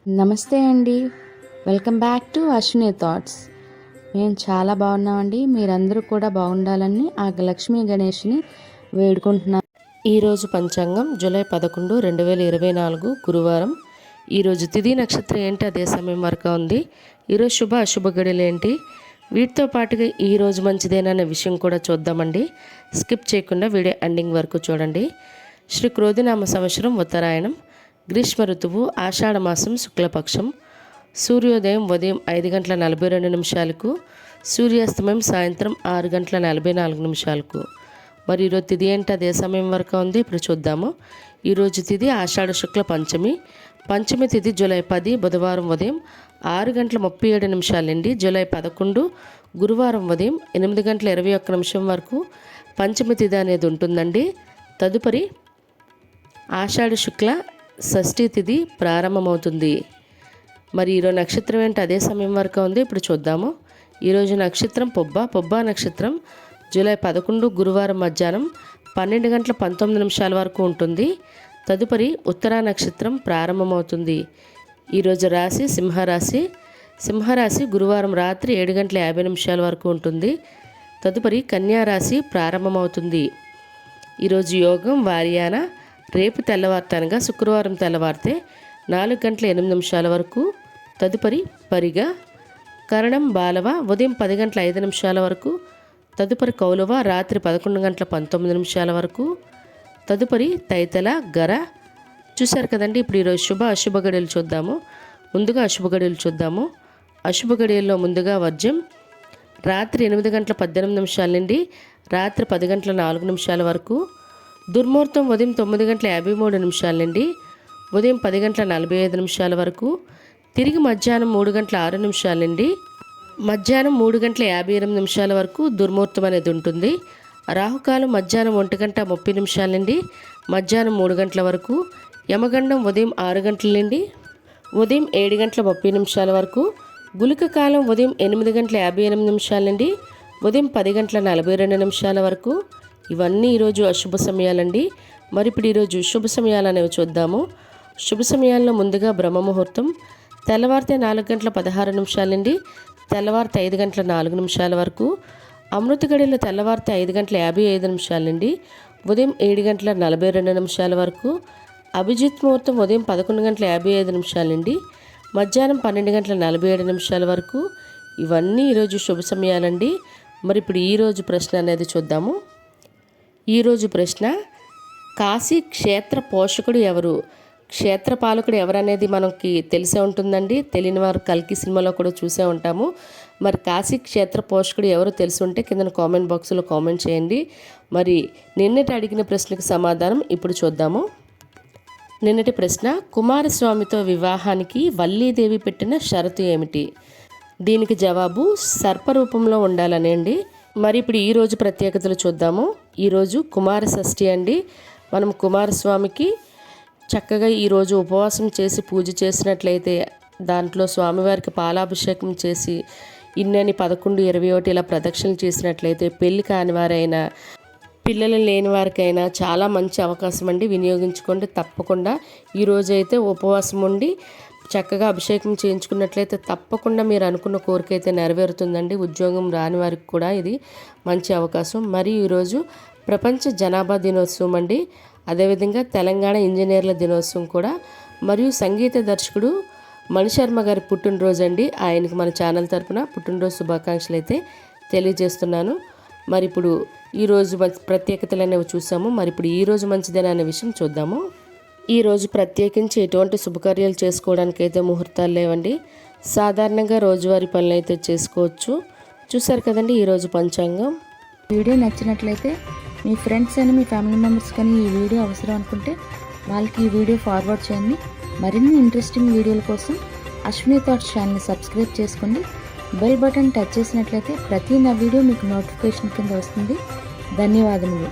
నమస్తే అండి. Welcome back to Ashwini thoughts. మేము చాలా బాగున్నామండి. మీరందరూ కూడా బాగుండాలని ఆ లక్ష్మీ గణేష్ని వేడుకుంటున్నాం. ఈరోజు పంచాంగం జూలై 11, 2024 గురువారం. ఈరోజు తిథి నక్షత్రం ఏంటి, అదే సమయం వరకు ఉంది. ఈరోజు శుభ అశుభ గడియలు ఏంటి, వీటితో పాటుగా ఈరోజు మంచిదేననే విషయం కూడా చూద్దామండి. స్కిప్ చేయకుండా వీడియో ఎండింగ్ వరకు చూడండి. శ్రీ క్రోధినామ సంవత్సరం ఉత్తరాయణం, గ్రీష్మ ఋతువు, ఆషాఢ మాసం, శుక్లపక్షం. సూర్యోదయం ఉదయం 5:42, సూర్యాస్తమయం సాయంత్రం 6:44. మరి ఈరోజు తిథి ఏంటి, అదే సమయం వరకు ఉంది. ఇప్పుడు చూద్దాము. ఈరోజు తిథి ఆషాఢ శుక్ల పంచమి. పంచమి తిథి జూలై 10 బుధవారం ఉదయం 6:37 నుండి జూలై 11 గురువారం ఉదయం 8:21 వరకు పంచమి తిథి అనేది ఉంటుందండి. తదుపరి ఆషాఢ శుక్ల షష్ఠీ తిథి ప్రారంభమవుతుంది. మరి ఈరోజు నక్షత్రం ఏంటి, అదే సమయం వరకు ఉంది. ఇప్పుడు చూద్దాము. ఈరోజు నక్షత్రం పొబ్బ నక్షత్రం జూలై 11 గురువారం మధ్యాహ్నం 12:19 వరకు ఉంటుంది. తదుపరి ఉత్తరా నక్షత్రం ప్రారంభమవుతుంది. ఈరోజు రాశి సింహరాశి గురువారం రాత్రి 7:50 వరకు ఉంటుంది. తదుపరి కన్యా రాశి ప్రారంభమవుతుంది. ఈరోజు యోగం వారియాన, రేపు తెల్లవారుతనగా శుక్రవారం తెల్లవారితే 4:08 వరకు. తదుపరి పరిగ, కరణం బాలవ ఉదయం 10:05 వరకు. తదుపరి కౌలవ రాత్రి 11:19 వరకు. తదుపరి తైతల గర. చూశారు కదండి. ఇప్పుడు ఈరోజు శుభ అశుభ గడియలు చూద్దాము. ముందుగా అశుభ గడియలు చూద్దాము. అశుభ గడియల్లో ముందుగా వర్జ్యం రాత్రి 8:18 నుండి రాత్రి 10:04 వరకు. దుర్ముహూర్తం ఉదయం 9:53 నుండి ఉదయం 10:45 వరకు. తిరిగి మధ్యాహ్నం 3:06 నుండి మధ్యాహ్నం 3:58 వరకు దుర్ముహూర్తం అనేది ఉంటుంది. రాహుకాలం మధ్యాహ్నం 1:30 నుండి మధ్యాహ్నం 3 గంటల వరకు. యమగండం ఉదయం 6 గంటల నుండి ఉదయం 7:30 వరకు. గుళిక కాలం ఉదయం 8:58 నుండి ఉదయం 10:42 వరకు. ఇవన్నీ ఈరోజు అశుభ సమయాలండి. మరి ఇప్పుడు ఈరోజు శుభ సమయాలు అనేవి చూద్దాము. శుభ సమయాల్లో ముందుగా బ్రహ్మ ముహూర్తం తెల్లవారితే 4:16 నుండి తెల్లవారితే 5:04 వరకు. అమృత గడియలు తెల్లవారితే 5:55 నుండి ఉదయం 7:42 వరకు. అభిజిత్ ముహూర్తం ఉదయం 11:55 నుండి మధ్యాహ్నం 12:47 వరకు. ఇవన్నీ ఈరోజు శుభ సమయాలండి. మరి ఇప్పుడు ఈరోజు ప్రశ్న అనేది చూద్దాము. ఈరోజు ప్రశ్న, కాశీ క్షేత్ర పోషకుడు ఎవరు? క్షేత్రపాలకుడు ఎవరనేది మనకి తెలిసే ఉంటుందండి. తెలియని వారు కల్కి సినిమాలో కూడా చూసే ఉంటాము. మరి కాశీ క్షేత్ర పోషకుడు ఎవరు తెలిసి ఉంటే కింద కామెంట్ బాక్స్లో కామెంట్ చేయండి. మరి నిన్నటి అడిగిన ప్రశ్నకు సమాధానం ఇప్పుడు చూద్దాము. నిన్నటి ప్రశ్న, కుమారస్వామితో వివాహానికి వల్లీదేవి పెట్టిన షరతు ఏమిటి? దీనికి జవాబు సర్పరూపంలో ఉండాలనేండి. మరి ఇప్పుడు ఈరోజు ప్రత్యేకతలు చూద్దాము. ఈరోజు కుమార షష్ఠి అండి. మనం కుమారస్వామికి చక్కగా ఈరోజు ఉపవాసం చేసి పూజ చేసినట్లయితే, దాంట్లో స్వామివారికి పాలాభిషేకం చేసి ఇన్నని 11, 21 ఇలా ప్రదక్షిణలు చేసినట్లయితే పెళ్లి కాని వారైనా పిల్లలు లేని వారికైనా చాలా మంచి అవకాశం అండి. వినియోగించుకోండి తప్పకుండా. ఈరోజైతే ఉపవాసం ఉండి చక్కగా అభిషేకం చేయించుకున్నట్లయితే తప్పకుండా మీరు అనుకున్న కోరిక అయితే నెరవేరుతుందండి. ఉద్యోగం రాని వారికి కూడా ఇది మంచి అవకాశం. మరియు ఈరోజు ప్రపంచ జనాభా దినోత్సవం అండి. అదేవిధంగా తెలంగాణ ఇంజనీర్ల దినోత్సవం కూడా. మరియు సంగీత దర్శకుడు మణిశర్మ గారి పుట్టినరోజు అండి. ఆయనకి మన ఛానల్ తరపున పుట్టినరోజు శుభాకాంక్షలు అయితే తెలియజేస్తున్నాను. మరి ఇప్పుడు ఈరోజు ప్రత్యేకతలు అనేవి చూసాము. మరి ఇప్పుడు ఈరోజు మంచిదేనా అనే విషయం చూద్దాము. ఈరోజు ప్రత్యేకించి ఎటువంటి శుభకార్యాలు చేసుకోవడానికి అయితే ముహూర్తాలు లేవండి. సాధారణంగా రోజువారీ పనులు అయితే చేసుకోవచ్చు. చూసారు కదండి ఈరోజు పంచాంగం. వీడియో నచ్చినట్లయితే మీ ఫ్రెండ్స్ అని, మీ ఫ్యామిలీ మెంబర్స్ కానీ ఈ వీడియో అవసరం అనుకుంటే వాళ్ళకి ఈ వీడియో ఫార్వర్డ్ చేయండి. మరిన్ని ఇంట్రెస్టింగ్ వీడియోల కోసం అశ్విని థాట్స్ ఛానల్ని సబ్స్క్రైబ్ చేసుకోండి. బెల్ బటన్ టచ్ చేసినట్లయితే ప్రతి నా వీడియో మీకు నోటిఫికేషన్ కింద వస్తుంది. ధన్యవాదములు.